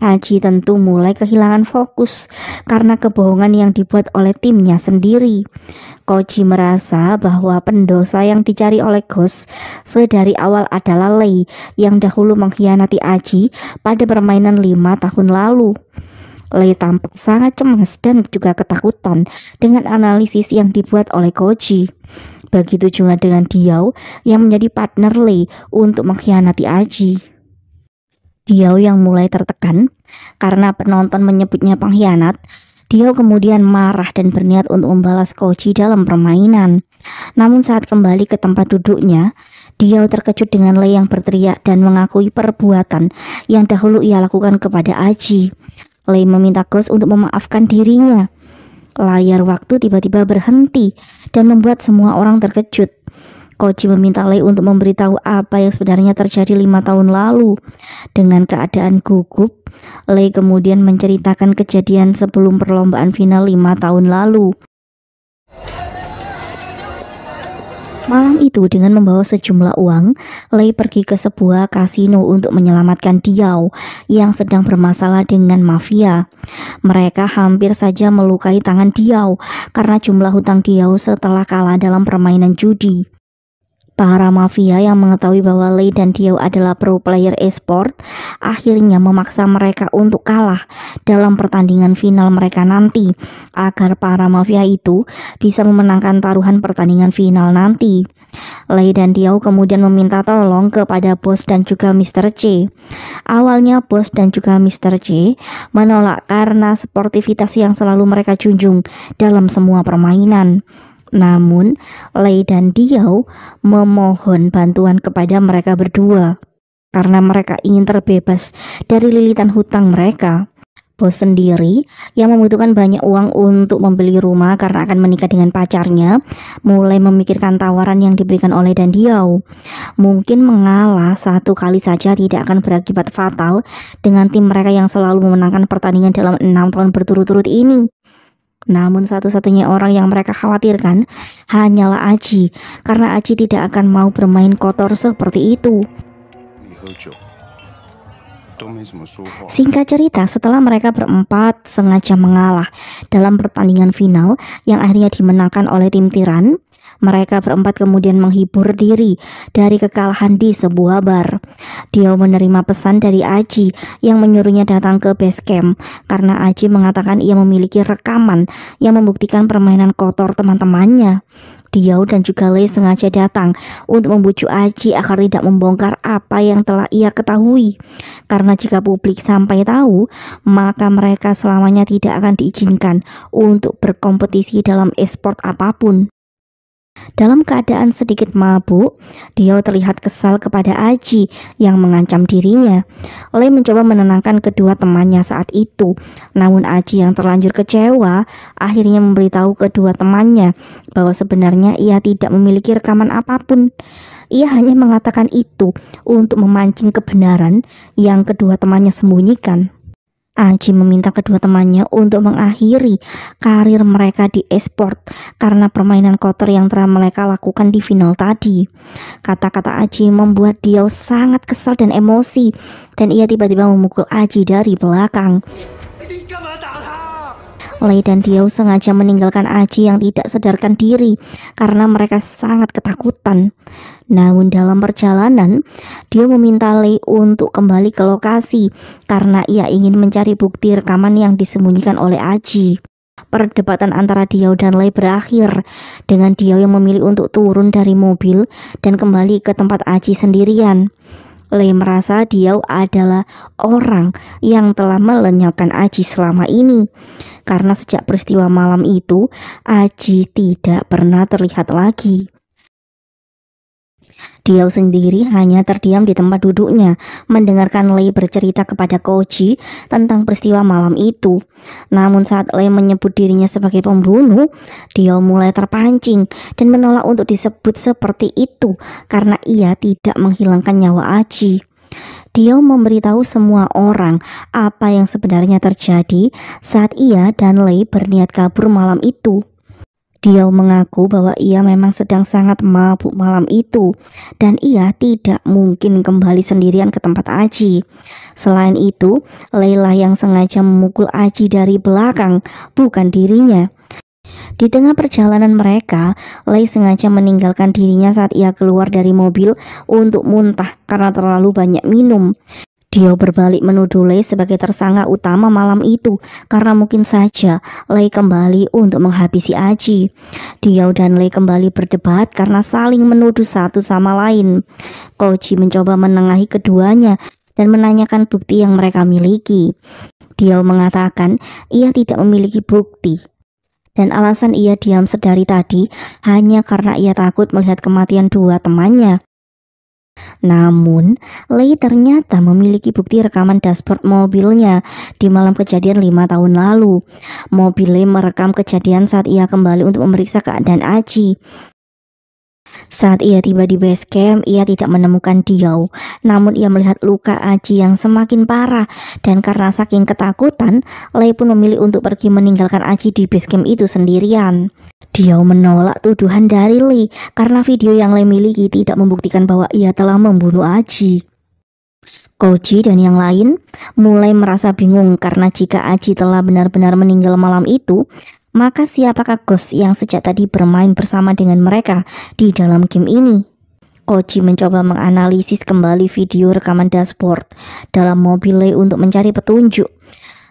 Aji tentu mulai kehilangan fokus karena kebohongan yang dibuat oleh timnya sendiri. Koji merasa bahwa pendosa yang dicari oleh Ghost sedari awal adalah Lei yang dahulu mengkhianati Aji pada permainan 5 tahun lalu. Lei tampak sangat cemas dan juga ketakutan dengan analisis yang dibuat oleh Koji. Begitu juga dengan Diao yang menjadi partner Lei untuk mengkhianati Aji. Diao yang mulai tertekan karena penonton menyebutnya pengkhianat. Diao kemudian marah dan berniat untuk membalas Koji dalam permainan. Namun saat kembali ke tempat duduknya, Diao terkejut dengan Lei yang berteriak dan mengakui perbuatan yang dahulu ia lakukan kepada Aji. Lei meminta Ghost untuk memaafkan dirinya. Layar waktu tiba-tiba berhenti dan membuat semua orang terkejut. Koji meminta Lei untuk memberitahu apa yang sebenarnya terjadi 5 tahun lalu. Dengan keadaan gugup, Lei kemudian menceritakan kejadian sebelum perlombaan final 5 tahun lalu. Malam itu dengan membawa sejumlah uang, Lei pergi ke sebuah kasino untuk menyelamatkan Diao yang sedang bermasalah dengan mafia. Mereka hampir saja melukai tangan Diao karena jumlah hutang Diao setelah kalah dalam permainan judi. Para mafia yang mengetahui bahwa Lei dan Diao adalah pro player e-sport akhirnya memaksa mereka untuk kalah dalam pertandingan final mereka nanti agar para mafia itu bisa memenangkan taruhan pertandingan final nanti. Lei dan Diao kemudian meminta tolong kepada bos dan juga Mr. C. Awalnya bos dan juga Mr. C menolak karena sportivitas yang selalu mereka junjung dalam semua permainan. Namun, Lei dan Diao memohon bantuan kepada mereka berdua karena mereka ingin terbebas dari lilitan hutang mereka. Bos sendiri yang membutuhkan banyak uang untuk membeli rumah karena akan menikah dengan pacarnya mulai memikirkan tawaran yang diberikan oleh dan Diao. Mungkin mengalah satu kali saja tidak akan berakibat fatal dengan tim mereka yang selalu memenangkan pertandingan dalam 6 tahun berturut-turut ini. Namun satu-satunya orang yang mereka khawatirkan hanyalah Aji, karena Aji tidak akan mau bermain kotor seperti itu. Singkat cerita, setelah mereka berempat sengaja mengalah dalam pertandingan final yang akhirnya dimenangkan oleh tim Tiran, mereka berempat kemudian menghibur diri dari kekalahan di sebuah bar. Diao menerima pesan dari Aji yang menyuruhnya datang ke base camp karena Aji mengatakan ia memiliki rekaman yang membuktikan permainan kotor teman-temannya. Diao dan juga Lei sengaja datang untuk membujuk Aji agar tidak membongkar apa yang telah ia ketahui. Karena jika publik sampai tahu, maka mereka selamanya tidak akan diizinkan untuk berkompetisi dalam e-sport apapun. Dalam keadaan sedikit mabuk, Diao terlihat kesal kepada Aji yang mengancam dirinya. Lei mencoba menenangkan kedua temannya saat itu, namun Aji yang terlanjur kecewa akhirnya memberitahu kedua temannya bahwa sebenarnya ia tidak memiliki rekaman apapun. Ia hanya mengatakan itu untuk memancing kebenaran yang kedua temannya sembunyikan. Aji meminta kedua temannya untuk mengakhiri karir mereka di e-sport karena permainan kotor yang telah mereka lakukan di final tadi. Kata-kata Aji membuat Diao sangat kesal dan emosi, dan ia tiba-tiba memukul Aji dari belakang. Lei dan Diao sengaja meninggalkan Aji yang tidak sadarkan diri karena mereka sangat ketakutan. Namun dalam perjalanan, dia meminta Lei untuk kembali ke lokasi karena ia ingin mencari bukti rekaman yang disembunyikan oleh Aji. Perdebatan antara Diao dan Lei berakhir dengan Diao yang memilih untuk turun dari mobil dan kembali ke tempat Aji sendirian. Lei merasa dia adalah orang yang telah melenyapkan Aji selama ini. Karena sejak peristiwa malam itu, Aji tidak pernah terlihat lagi. Dia sendiri hanya terdiam di tempat duduknya, mendengarkan Lei bercerita kepada Koji tentang peristiwa malam itu. Namun saat Lei menyebut dirinya sebagai pembunuh, dia mulai terpancing dan menolak untuk disebut seperti itu karena ia tidak menghilangkan nyawa Aji. Dia memberitahu semua orang apa yang sebenarnya terjadi saat ia dan Lei berniat kabur malam itu. Dia mengaku bahwa ia memang sedang sangat mabuk malam itu dan ia tidak mungkin kembali sendirian ke tempat Aji. Selain itu, Leila yang sengaja memukul Aji dari belakang, bukan dirinya. Di tengah perjalanan mereka, Lei sengaja meninggalkan dirinya saat ia keluar dari mobil untuk muntah karena terlalu banyak minum. Dia berbalik menuduh Lei sebagai tersangka utama malam itu karena mungkin saja Lei kembali untuk menghabisi Aji. Dia dan Lei kembali berdebat karena saling menuduh satu sama lain. Koji mencoba menengahi keduanya dan menanyakan bukti yang mereka miliki. Dia mengatakan ia tidak memiliki bukti. Dan alasan ia diam sedari tadi hanya karena ia takut melihat kematian dua temannya. Namun, Lei ternyata memiliki bukti rekaman dashboard mobilnya di malam kejadian 5 tahun lalu. Mobil Lei merekam kejadian saat ia kembali untuk memeriksa keadaan Aji. Saat ia tiba di base camp, ia tidak menemukan Diao. Namun ia melihat luka Aji yang semakin parah. Dan karena saking ketakutan, Lei pun memilih untuk pergi meninggalkan Aji di base camp itu sendirian. Diao menolak tuduhan dari Lei karena video yang Lei miliki tidak membuktikan bahwa ia telah membunuh Aji. Koji dan yang lain mulai merasa bingung karena jika Aji telah benar-benar meninggal malam itu, maka siapakah Ghost yang sejak tadi bermain bersama dengan mereka di dalam game ini? Koji mencoba menganalisis kembali video rekaman dashboard dalam mobil Lei untuk mencari petunjuk.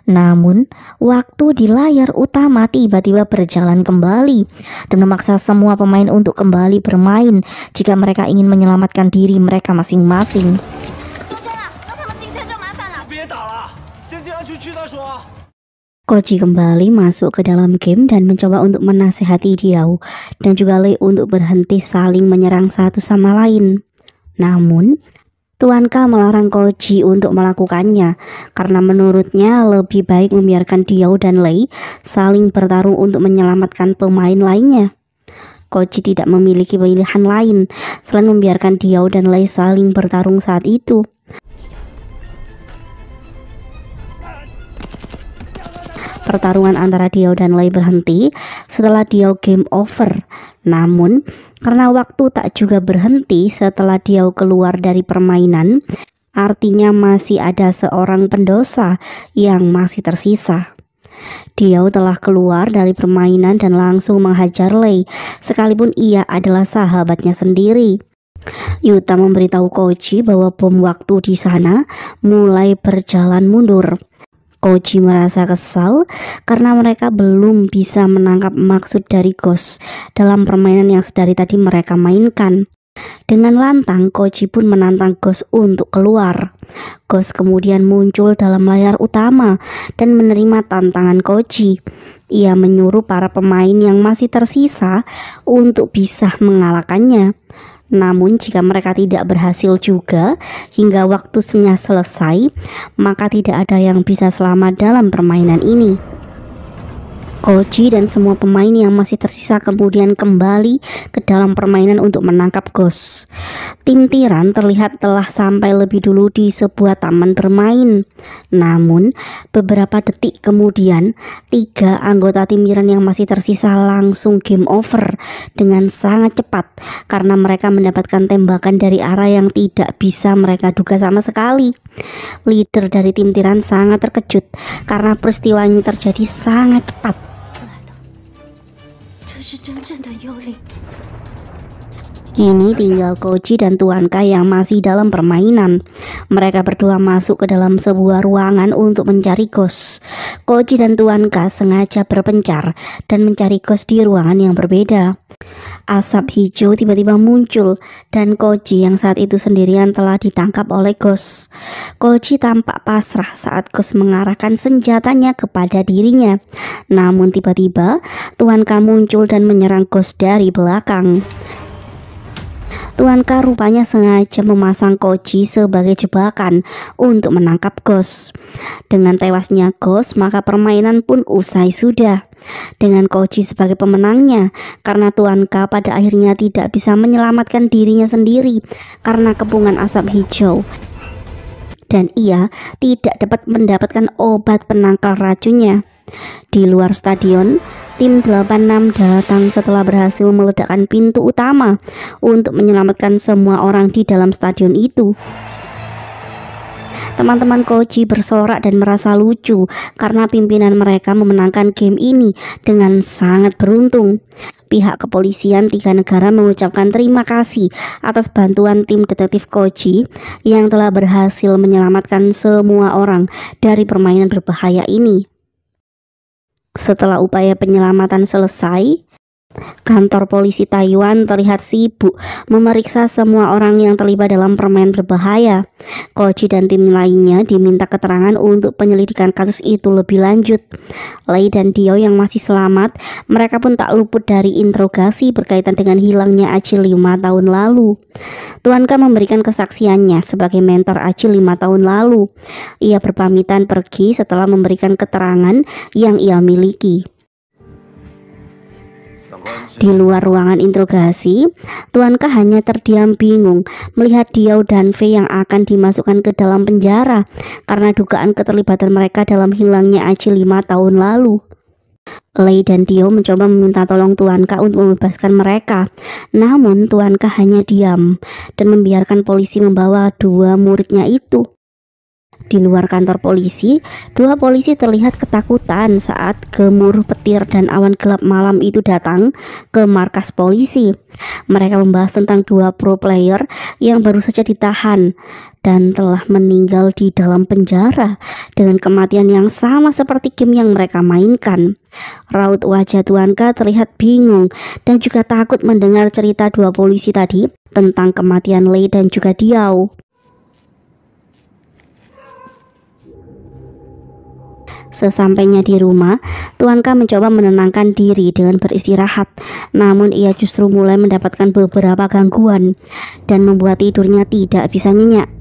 Namun, waktu di layar utama tiba-tiba berjalan kembali dan memaksa semua pemain untuk kembali bermain jika mereka ingin menyelamatkan diri mereka masing-masing. Koji kembali masuk ke dalam game dan mencoba untuk menasihati Diao dan juga Lei untuk berhenti saling menyerang satu sama lain. Namun, Tuan K melarang Koji untuk melakukannya karena menurutnya lebih baik membiarkan Diao dan Lei saling bertarung untuk menyelamatkan pemain lainnya. Koji tidak memiliki pilihan lain selain membiarkan Diao dan Lei saling bertarung saat itu. Pertarungan antara Diao dan Lei berhenti setelah Diao game over. Namun, karena waktu tak juga berhenti setelah Diao keluar dari permainan, artinya masih ada seorang pendosa yang masih tersisa. Diao telah keluar dari permainan dan langsung menghajar Lei, sekalipun ia adalah sahabatnya sendiri. Yuta memberitahu Koji bahwa bom waktu di sana mulai berjalan mundur. Koji merasa kesal karena mereka belum bisa menangkap maksud dari Ghost dalam permainan yang sedari tadi mereka mainkan. Dengan lantang, Koji pun menantang Ghost untuk keluar. Ghost kemudian muncul dalam layar utama dan menerima tantangan Koji. Ia menyuruh para pemain yang masih tersisa untuk bisa mengalahkannya. Namun jika mereka tidak berhasil juga hingga waktunya selesai, maka tidak ada yang bisa selamat dalam permainan ini. Koji dan semua pemain yang masih tersisa kemudian kembali ke dalam permainan untuk menangkap Ghost. Tim tiran terlihat telah sampai lebih dulu di sebuah taman bermain. Namun, beberapa detik kemudian, 3 anggota tim tiran yang masih tersisa langsung game over dengan sangat cepat karena mereka mendapatkan tembakan dari arah yang tidak bisa mereka duga sama sekali. Leader dari tim tiran sangat terkejut karena peristiwa ini terjadi sangat cepat. Kini tinggal Koji dan Tuan K yang masih dalam permainan. Mereka berdua masuk ke dalam sebuah ruangan untuk mencari Ghost. Koji dan Tuan K sengaja berpencar dan mencari Ghost di ruangan yang berbeda. Asap hijau tiba-tiba muncul dan Koji yang saat itu sendirian telah ditangkap oleh Ghost. Koji tampak pasrah saat Ghost mengarahkan senjatanya kepada dirinya. Namun tiba-tiba Tuan K muncul dan menyerang Ghost dari belakang. Tuan K rupanya sengaja memasang Koji sebagai jebakan untuk menangkap Ghost. Dengan tewasnya Ghost, maka permainan pun usai sudah. Dengan Koji sebagai pemenangnya, karena Tuan K pada akhirnya tidak bisa menyelamatkan dirinya sendiri karena kepungan asap hijau. Dan ia tidak dapat mendapatkan obat penangkal racunnya. Di luar stadion, tim 86 datang setelah berhasil meledakkan pintu utama untuk menyelamatkan semua orang di dalam stadion itu. Teman-teman Koji bersorak dan merasa lucu karena pimpinan mereka memenangkan game ini dengan sangat beruntung. Pihak kepolisian 3 negara mengucapkan terima kasih atas bantuan tim detektif Koji yang telah berhasil menyelamatkan semua orang dari permainan berbahaya ini. Setelah upaya penyelamatan selesai, kantor polisi Taiwan terlihat sibuk memeriksa semua orang yang terlibat dalam permainan berbahaya. Koji dan tim lainnya diminta keterangan untuk penyelidikan kasus itu lebih lanjut. Lei dan Dio yang masih selamat, mereka pun tak luput dari interogasi berkaitan dengan hilangnya Aci 5 tahun lalu. Tuan K memberikan kesaksiannya sebagai mentor Aci 5 tahun lalu. Ia berpamitan pergi setelah memberikan keterangan yang ia miliki. Di luar ruangan interogasi, Tuan K hanya terdiam bingung melihat Dio dan Fei yang akan dimasukkan ke dalam penjara karena dugaan keterlibatan mereka dalam hilangnya Aci 5 tahun lalu. Lei dan Dio mencoba meminta tolong Tuan K untuk membebaskan mereka, namun Tuan K hanya diam dan membiarkan polisi membawa 2 muridnya itu. Di luar kantor polisi, 2 polisi terlihat ketakutan saat gemuruh petir dan awan gelap malam itu datang ke markas polisi. Mereka membahas tentang 2 pro player yang baru saja ditahan dan telah meninggal di dalam penjara dengan kematian yang sama seperti game yang mereka mainkan. Raut wajah Tuan K terlihat bingung dan juga takut mendengar cerita 2 polisi tadi tentang kematian Lei dan juga Diao. Sesampainya di rumah, Tuan K mencoba menenangkan diri dengan beristirahat. Namun ia justru mulai mendapatkan beberapa gangguan dan membuat tidurnya tidak bisa nyenyak.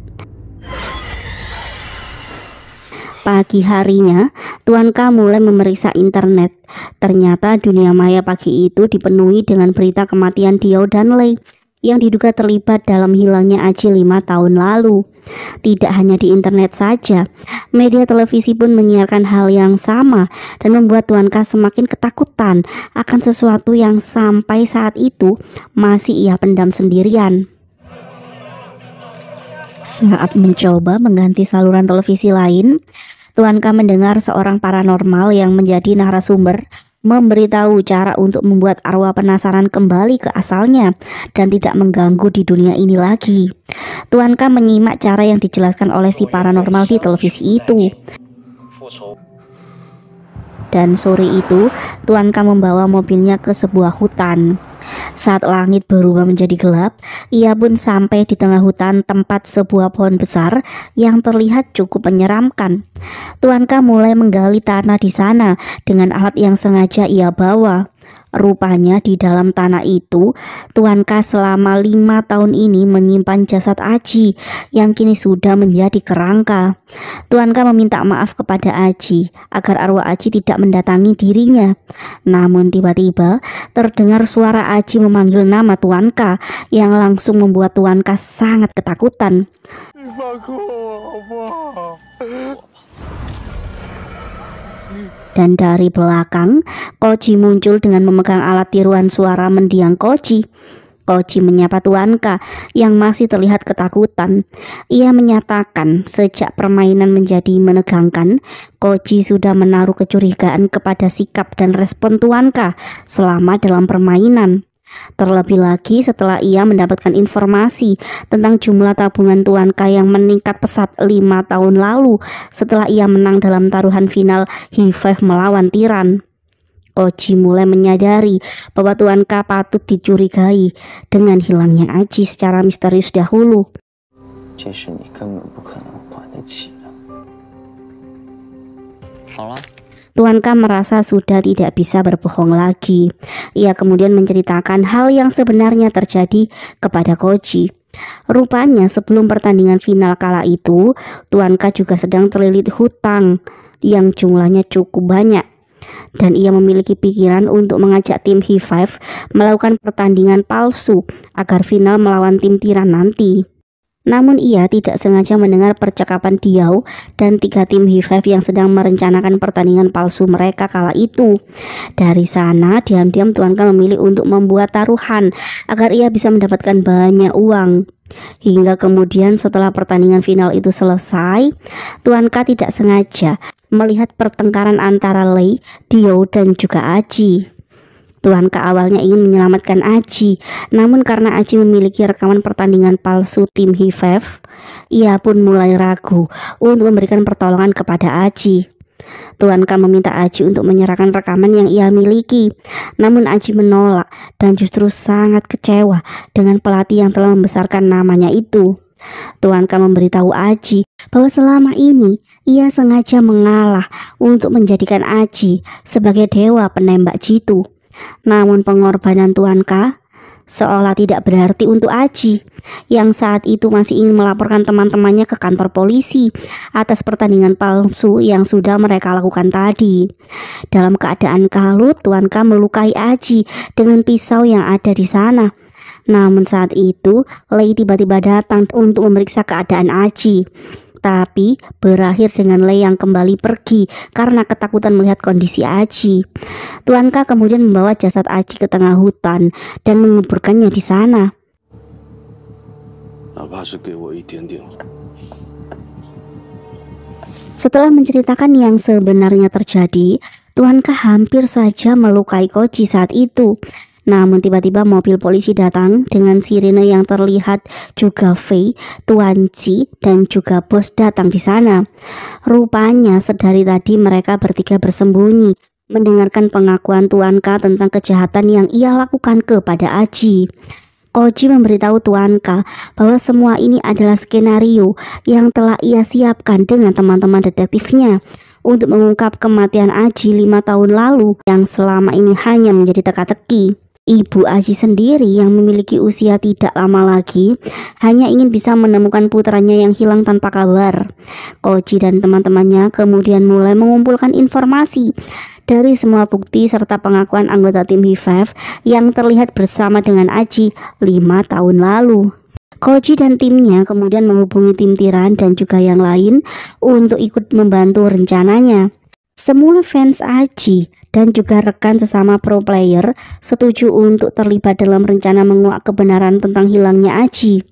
Pagi harinya, Tuan K mulai memeriksa internet. Ternyata dunia maya pagi itu dipenuhi dengan berita kematian Dio dan Lei yang diduga terlibat dalam hilangnya Aci 5 tahun lalu. Tidak hanya di internet saja, media televisi pun menyiarkan hal yang sama dan membuat Tuan K semakin ketakutan akan sesuatu yang sampai saat itu masih ia pendam sendirian. Saat mencoba mengganti saluran televisi lain, Tuan K mendengar seorang paranormal yang menjadi narasumber memberitahu cara untuk membuat arwah penasaran kembali ke asalnya dan tidak mengganggu di dunia ini lagi. Tuan K menyimak cara yang dijelaskan oleh si paranormal di televisi itu. Dan sore itu, Tuan K membawa mobilnya ke sebuah hutan. Saat langit berubah menjadi gelap, ia pun sampai di tengah hutan tempat sebuah pohon besar yang terlihat cukup menyeramkan. Tuan K mulai menggali tanah di sana dengan alat yang sengaja ia bawa. Rupanya di dalam tanah itu, Tuan K selama 5 tahun ini menyimpan jasad Aji yang kini sudah menjadi kerangka. Tuan K meminta maaf kepada Aji agar arwah Aji tidak mendatangi dirinya. Namun tiba-tiba terdengar suara Aji memanggil nama Tuan K yang langsung membuat Tuan K sangat ketakutan. Dan dari belakang, Koji muncul dengan memegang alat tiruan suara mendiang Koji. Koji menyapa Tuan K yang masih terlihat ketakutan. Ia menyatakan sejak permainan menjadi menegangkan, Koji sudah menaruh kecurigaan kepada sikap dan respon Tuan K selama dalam permainan. Terlebih lagi setelah ia mendapatkan informasi tentang jumlah tabungan Tuan K yang meningkat pesat 5 tahun lalu setelah ia menang dalam taruhan final Hi-5 melawan Tiran. Koji mulai menyadari bahwa Tuan K patut dicurigai dengan hilangnya Aji secara misterius dahulu. Tuan K merasa sudah tidak bisa berbohong lagi. Ia kemudian menceritakan hal yang sebenarnya terjadi kepada Koji. Rupanya sebelum pertandingan final kala itu, Tuan K juga sedang terlilit hutang yang jumlahnya cukup banyak. Dan ia memiliki pikiran untuk mengajak tim Hi-5 melakukan pertandingan palsu agar final melawan tim Tiran nanti. Namun ia tidak sengaja mendengar percakapan Diao dan 3 tim Hi-5 yang sedang merencanakan pertandingan palsu mereka kala itu. Dari sana diam-diam Tuan K memilih untuk membuat taruhan agar ia bisa mendapatkan banyak uang. Hingga kemudian setelah pertandingan final itu selesai, Tuan K tidak sengaja melihat pertengkaran antara Lei, Diao dan juga Aji. Tuan K awalnya ingin menyelamatkan Aji, namun karena Aji memiliki rekaman pertandingan palsu tim Hi-5, ia pun mulai ragu untuk memberikan pertolongan kepada Aji. Tuan K meminta Aji untuk menyerahkan rekaman yang ia miliki, namun Aji menolak dan justru sangat kecewa dengan pelatih yang telah membesarkan namanya itu. Tuan K memberitahu Aji bahwa selama ini ia sengaja mengalah untuk menjadikan Aji sebagai dewa penembak jitu. Namun pengorbanan Tuan K seolah tidak berarti untuk Aji yang saat itu masih ingin melaporkan teman-temannya ke kantor polisi atas pertandingan palsu yang sudah mereka lakukan tadi. Dalam keadaan kalut, Tuan K melukai Aji dengan pisau yang ada di sana. Namun saat itu Lei tiba-tiba datang untuk memeriksa keadaan Aji, tapi berakhir dengan Lei yang kembali pergi karena ketakutan melihat kondisi Aji. Tuan K kemudian membawa jasad Aji ke tengah hutan dan menguburkannya di sana. Setelah menceritakan yang sebenarnya terjadi, Tuan K hampir saja melukai Koji saat itu. Namun tiba-tiba mobil polisi datang dengan sirene yang terlihat juga Fei, Tuan Ji, dan juga bos datang di sana. Rupanya sedari tadi mereka bertiga bersembunyi mendengarkan pengakuan Tuan K tentang kejahatan yang ia lakukan kepada Aji. Koji memberitahu Tuan K bahwa semua ini adalah skenario yang telah ia siapkan dengan teman-teman detektifnya untuk mengungkap kematian Aji 5 tahun lalu yang selama ini hanya menjadi teka-teki. Ibu Aji sendiri yang memiliki usia tidak lama lagi hanya ingin bisa menemukan putranya yang hilang tanpa kabar. Koji dan teman-temannya kemudian mulai mengumpulkan informasi dari semua bukti serta pengakuan anggota tim Hi-5 yang terlihat bersama dengan Aji 5 tahun lalu. Koji dan timnya kemudian menghubungi tim Tiran dan juga yang lain untuk ikut membantu rencananya. Semua fans Aji dan juga rekan sesama pro player setuju untuk terlibat dalam rencana menguak kebenaran tentang hilangnya Aji.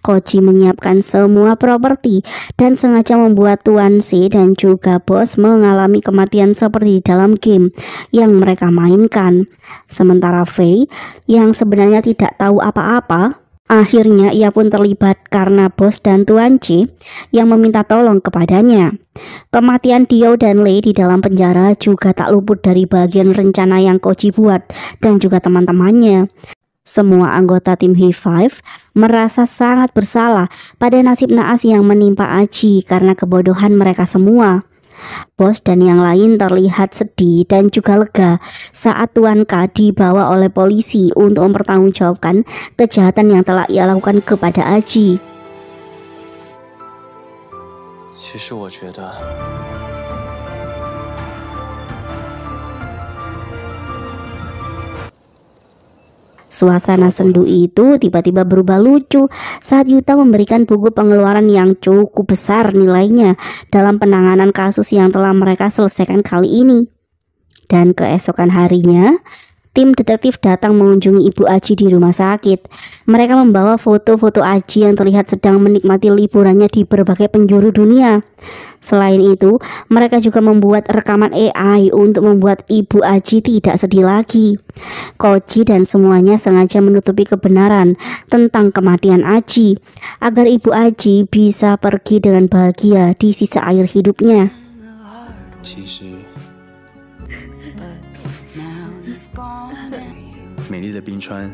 Koji menyiapkan semua properti dan sengaja membuat Tuan C dan juga bos mengalami kematian seperti di dalam game yang mereka mainkan. Sementara Fei yang sebenarnya tidak tahu apa-apa, akhirnya ia pun terlibat karena bos dan Tuan C yang meminta tolong kepadanya. Kematian Diao dan Lei di dalam penjara juga tak luput dari bagian rencana yang Koji buat dan juga teman-temannya. Semua anggota tim Hi-5 merasa sangat bersalah pada nasib naas yang menimpa Aji karena kebodohan mereka semua. Bos dan yang lain terlihat sedih dan juga lega saat Tuan K dibawa oleh polisi untuk mempertanggungjawabkan kejahatan yang telah ia lakukan kepada Aji. Suasana sendu itu tiba-tiba berubah lucu saat Yuta memberikan buku pengeluaran yang cukup besar nilainya dalam penanganan kasus yang telah mereka selesaikan kali ini. Dan keesokan harinya, Tim detektif datang mengunjungi Ibu Aji di rumah sakit. Mereka membawa foto-foto Aji yang terlihat sedang menikmati liburannya di berbagai penjuru dunia. Selain itu, mereka juga membuat rekaman AI untuk membuat Ibu Aji tidak sedih lagi. Koji dan semuanya sengaja menutupi kebenaran tentang kematian Aji, agar Ibu Aji bisa pergi dengan bahagia di sisa akhir hidupnya. 其实，美丽的冰川。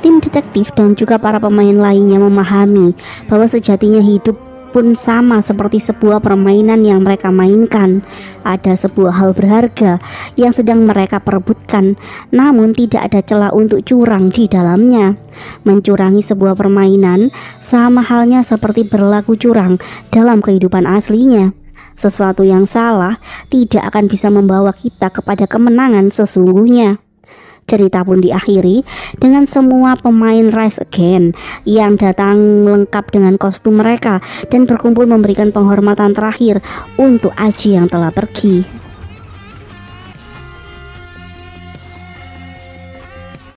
Tim detektif dan juga para pemain lainnya memahami bahwa sejatinya hidup pun sama seperti sebuah permainan yang mereka mainkan. Ada sebuah hal berharga yang sedang mereka perebutkan, namun tidak ada celah untuk curang di dalamnya. Mencurangi sebuah permainan sama halnya seperti berlaku curang dalam kehidupan aslinya. Sesuatu yang salah tidak akan bisa membawa kita kepada kemenangan sesungguhnya. Cerita pun diakhiri dengan semua pemain Rise Again yang datang lengkap dengan kostum mereka dan berkumpul memberikan penghormatan terakhir untuk Aji yang telah pergi.